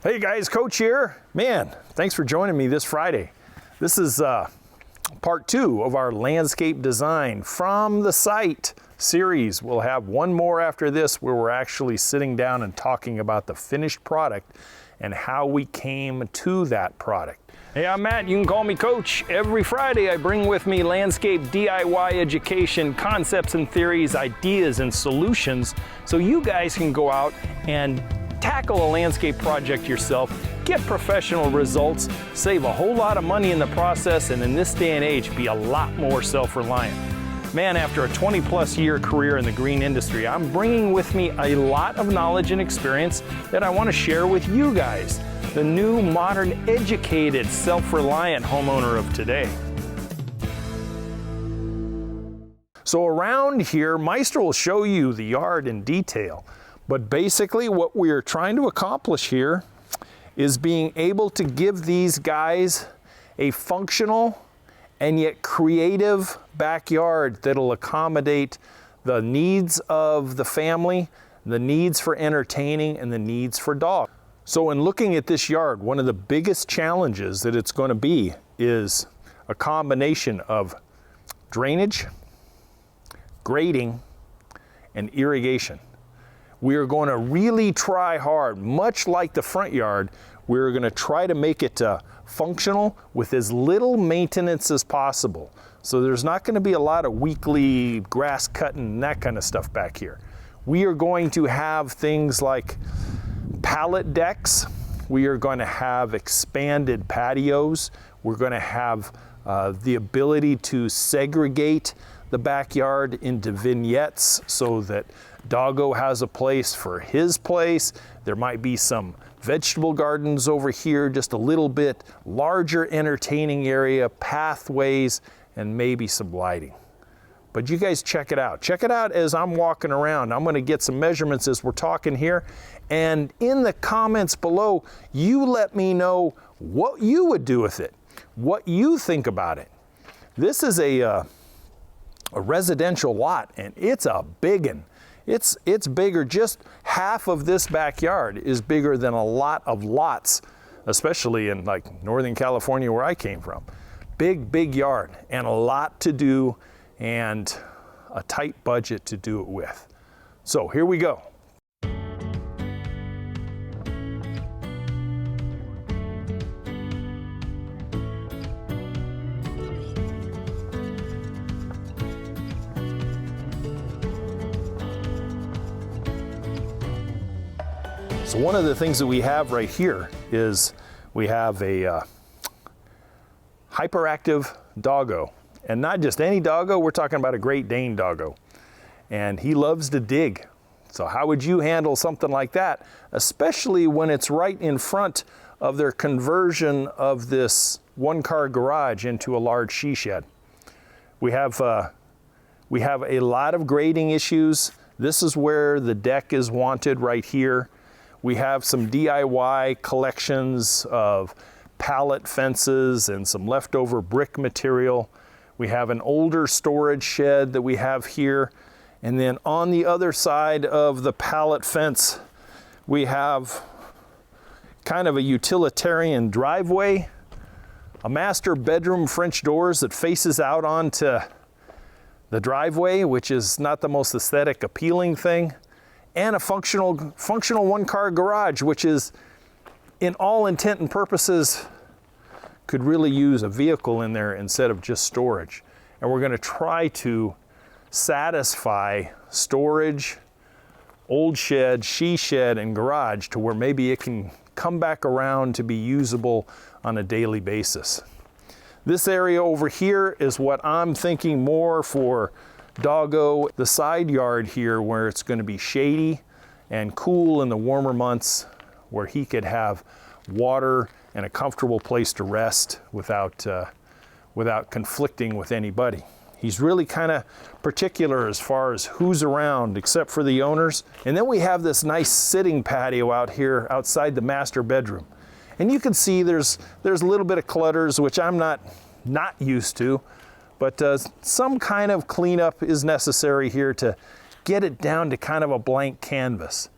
Hey guys, Coach here. Man, thanks for joining me this Friday. This is part 2 of our landscape design from the site series. We'll have one more after this where we're actually sitting down and talking about the finished product and how we came to that product. Hey, I'm Matt. You can call me Coach. Every Friday I bring with me landscape DIY education, concepts and theories, ideas and solutions so you guys can go out and tackle a landscape project yourself, get professional results, save a whole lot of money in the process, and in this day and age, be a lot more self-reliant. Man, after a 20-plus year career in the green industry, I'm bringing with me a lot of knowledge and experience that I want to share with you guys, the new, modern, educated, self-reliant homeowner of today. So around here, Maestro will show you the yard in detail. But basically what we're trying to accomplish here is being able to give these guys a functional and yet creative backyard that'll accommodate the needs of the family, the needs for entertaining, and the needs for dogs. So in looking at this yard, one of the biggest challenges that it's going to be is a combination of drainage, grading, and irrigation. We are going to really try hard, much like the front yard, we're going to try to make it functional with as little maintenance as possible. So there's not going to be a lot of weekly grass cutting and that kind of stuff back here. We are going to have things like pallet decks. We are going to have expanded patios. We're going to have the ability to segregate the backyard into vignettes so that Doggo has a place for his place. There might be some vegetable gardens over here, just a little bit larger entertaining area, pathways, and maybe some lighting. But you guys check it out. Check it out as I'm walking around. I'm going to get some measurements as we're talking here. And in the comments below, you let me know what you would do with it, what you think about it. This is a residential lot, and it's a big one. It's bigger. Just half of this backyard is bigger than a lot of lots, especially in like Northern California where I came from. Big yard and a lot to do and a tight budget to do it with. So here we go. So one of the things that we have right here is we have a hyperactive doggo, and not just any doggo, we're talking about a Great Dane doggo, and he loves to dig. So how would you handle something like that, especially when it's right in front of their conversion of this one-car garage into a large she shed? We have a lot of grading issues. This is where the deck is wanted right here. We have some DIY collections of pallet fences and some leftover brick material. We have an older storage shed that we have here. And then on the other side of the pallet fence, we have kind of a utilitarian driveway, a master bedroom French doors that faces out onto the driveway, which is not the most aesthetic appealing thing, and a functional one-car garage, which is, in all intent and purposes, could really use a vehicle in there instead of just storage. And we're going to try to satisfy storage, old shed, she shed, and garage to where maybe it can come back around to be usable on a daily basis. This area over here is what I'm thinking more for Doggo, the side yard here where it's going to be shady and cool in the warmer months, where he could have water and a comfortable place to rest without conflicting with anybody. He's really kind of particular as far as who's around except for the owners. And then we have this nice sitting patio out here outside the master bedroom. And you can see there's a little bit of clutters, which I'm not used to. But some kind of cleanup is necessary here to get it down to kind of a blank canvas.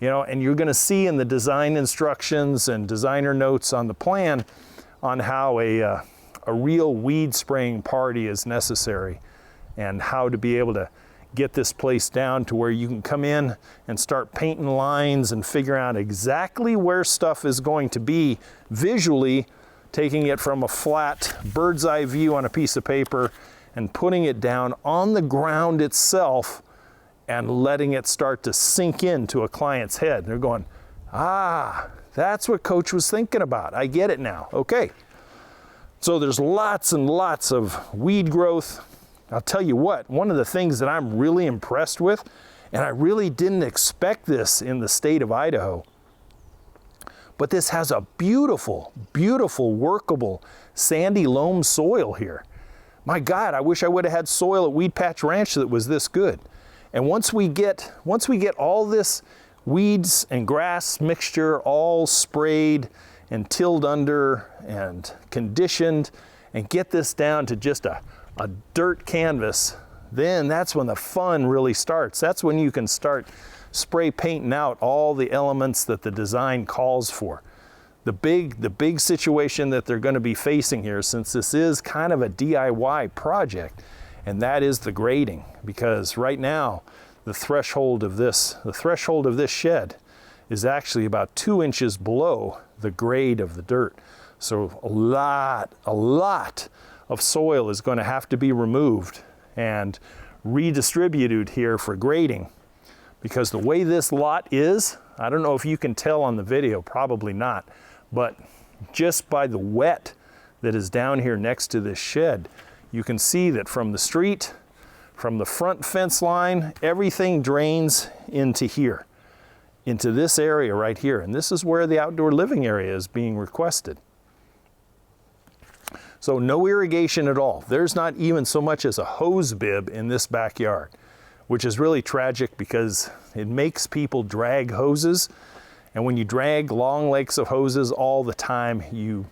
You know, and you're going to see in the design instructions and designer notes on the plan on how a real weed spraying party is necessary, and how to be able to get this place down to where you can come in and start painting lines and figure out exactly where stuff is going to be visually, taking it from a flat bird's eye view on a piece of paper and putting it down on the ground itself and letting it start to sink into a client's head. They're going, ah, that's what Coach was thinking about. I get it now. Okay. So there's lots and lots of weed growth. I'll tell you what, one of the things that I'm really impressed with, and I really didn't expect this in the state of Idaho, but this has a beautiful, beautiful, workable, sandy loam soil here. My God, I wish I would have had soil at Weed Patch Ranch that was this good. And once we get all this weeds and grass mixture all sprayed and tilled under and conditioned, and get this down to just a dirt canvas, then that's when the fun really starts. That's when you can start spray painting out all the elements that the design calls for. The big situation that they're going to be facing here, since this is kind of a DIY project, and that is the grading, because right now the threshold of this shed is actually about 2 inches below the grade of the dirt. So a lot of soil is going to have to be removed and redistributed here for grading, because the way this lot is, I don't know if you can tell on the video, probably not, but just by the wet that is down here next to this shed, you can see that from the street, from the front fence line, everything drains into here, into this area right here. And this is where the outdoor living area is being requested. So no irrigation at all. There's not even so much as a hose bib in this backyard, which is really tragic because it makes people drag hoses. And when you drag long lengths of hoses all the time, you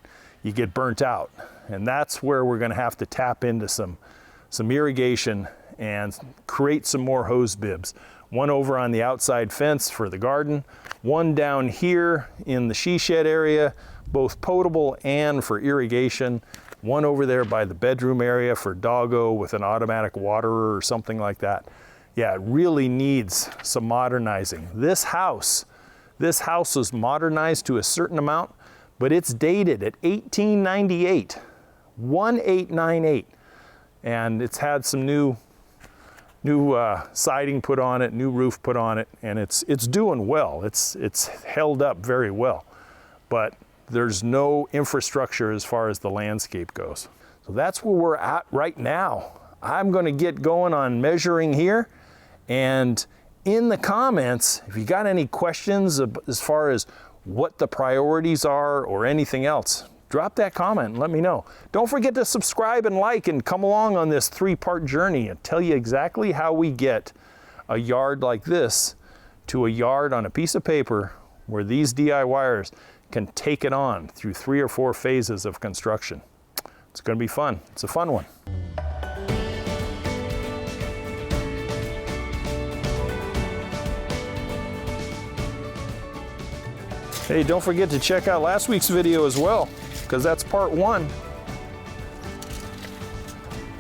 get burnt out. And that's where we're going to have to tap into some irrigation and create some more hose bibs. One over on the outside fence for the garden, one down here in the she shed area, both potable and for irrigation, one over there by the bedroom area for doggo with an automatic waterer or something like that. Yeah, it really needs some modernizing. This house was modernized to a certain amount, but it's dated at 1898, 1898. And it's had some new siding put on it, new roof put on it, and it's doing well. It's held up very well, but there's no infrastructure as far as the landscape goes. So that's where we're at right now. I'm going to get going on measuring here, and in the comments, if you got any questions as far as what the priorities are or anything else, drop that comment and let me know. Don't forget to subscribe and like and come along on this 3-part journey and tell you exactly how we get a yard like this to a yard on a piece of paper where these DIYers can take it on through 3 or 4 phases of construction. It's going to be fun. It's a fun one. Hey, don't forget to check out last week's video as well, because that's part 1.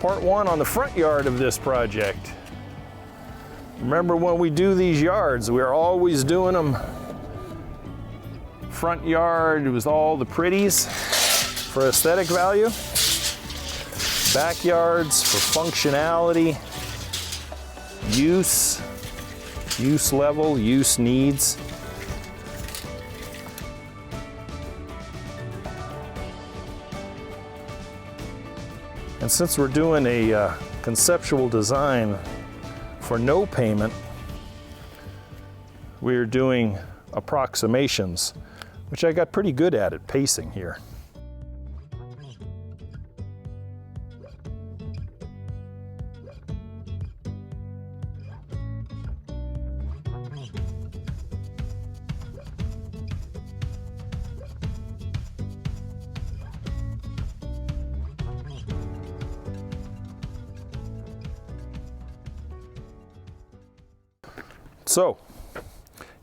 Part 1 on the front yard of this project. Remember, when we do these yards, we're always doing them front yard with all the pretties for aesthetic value, backyards for functionality, use level, use needs. And since we're doing a conceptual design for no payment, we're doing approximations, which I got pretty good at pacing here. So,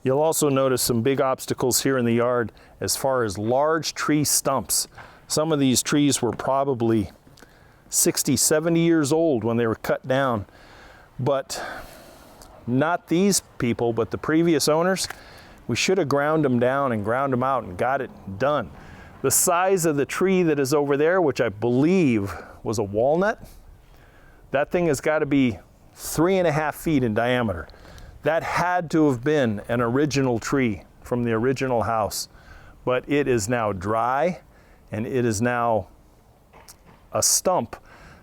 You'll also notice some big obstacles here in the yard as far as large tree stumps. Some of these trees were probably 60, 70 years old when they were cut down, but not these people, but the previous owners. We should have ground them down and ground them out and got it done. The size of the tree that is over there, which I believe was a walnut, that thing has got to be 3.5 feet in diameter. That had to have been an original tree from the original house, but it is now dry and it is now a stump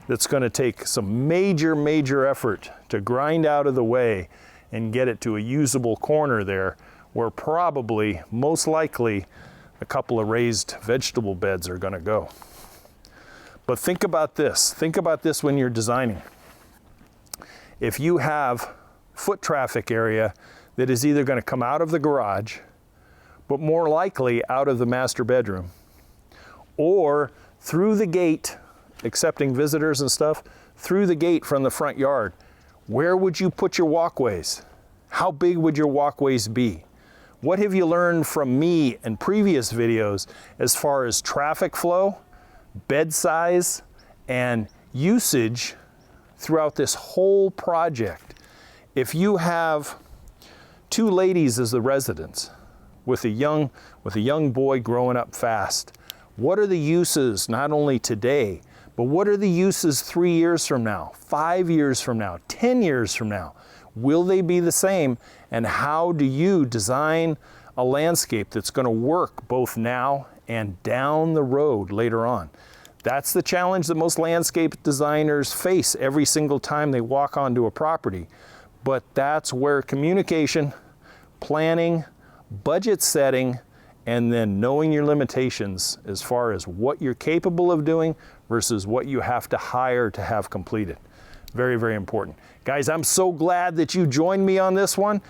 that's going to take some major effort to grind out of the way and get it to a usable corner there where probably, most likely, a couple of raised vegetable beds are going to go. But think about this. Think about this when you're designing. If you have foot traffic area that is either going to come out of the garage, but more likely out of the master bedroom, or through the gate, accepting visitors and stuff, through the gate from the front yard, where would you put your walkways? How big would your walkways be? What have you learned from me in previous videos as far as traffic flow, bed size, and usage throughout this whole project? If you have two ladies as the residents with a young boy growing up fast, what are the uses not only today, but what are the uses 3 years from now, 5 years from now, 10 years from now? Will they be the same? And how do you design a landscape that's going to work both now and down the road later on? That's the challenge that most landscape designers face every single time they walk onto a property. But that's where communication, planning, budget setting, and then knowing your limitations as far as what you're capable of doing versus what you have to hire to have completed. Very important. Guys, I'm so glad that you joined me on this one.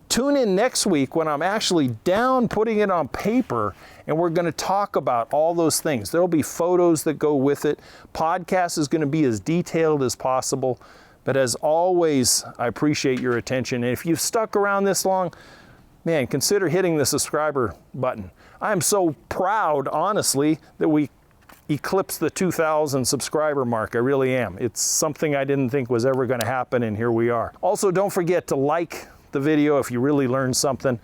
Tune in next week when I'm actually down putting it on paper and we're going to talk about all those things. There'll be photos that go with it. Podcast is going to be as detailed as possible. But as always, I appreciate your attention. And if you've stuck around this long, man, consider hitting the subscriber button. I'm so proud, honestly, that we eclipsed the 2,000 subscriber mark. I really am. It's something I didn't think was ever going to happen, and here we are. Also, don't forget to like the video if you really learned something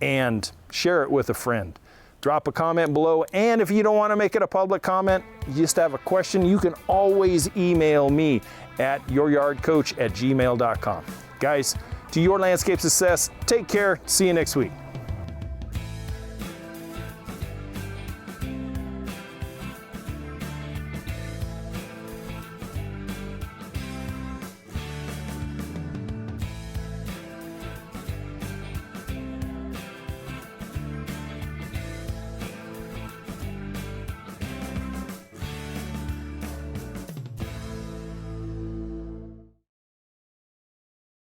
and share it with a friend. Drop a comment below, and if you don't want to make it a public comment, you just have a question, you can always email me at youryardcoach@gmail.com. Guys, to your landscape success, take care. See you next week.